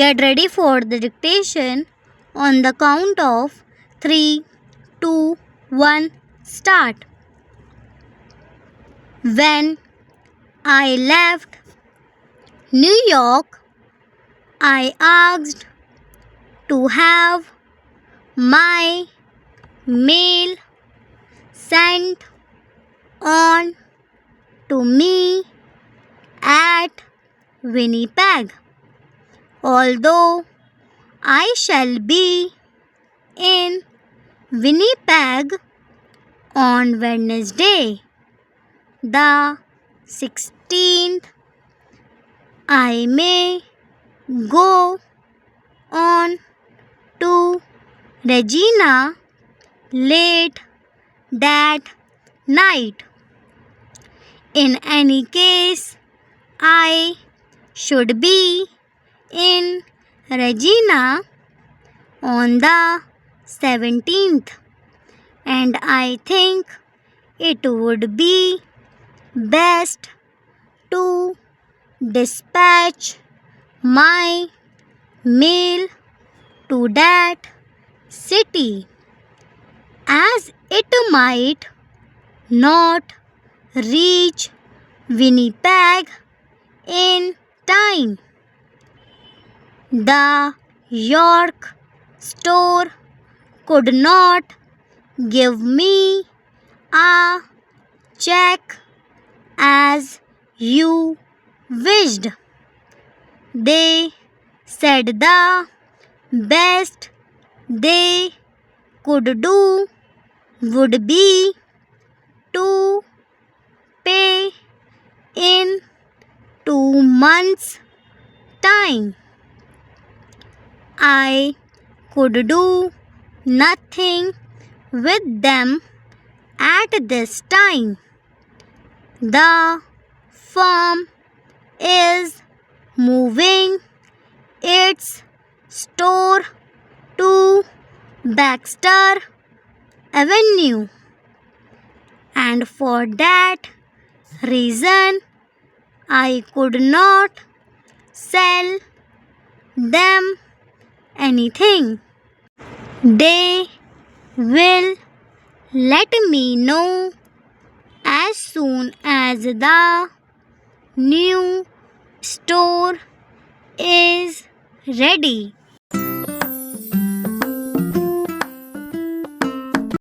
Get ready for the dictation on the count of 3, 2, 1, start. When I left New York, I asked to have my mail sent on to me at Winnipeg. Although I shall be in Winnipeg on Wednesday, the 16th, I may go on to Regina late that night. In any case, I should be in Regina on the 17th, and I think it would be best to dispatch my mail to that city, as it might not reach Winnipeg in time. The York store could not give me a check as you wished. They said the best they could do would be to pay in 2 months' time. I could do nothing with them at this time. The firm is moving its store to Baxter Avenue, and for that reason I could not sell them anything. They will let me know as soon as the new store is ready.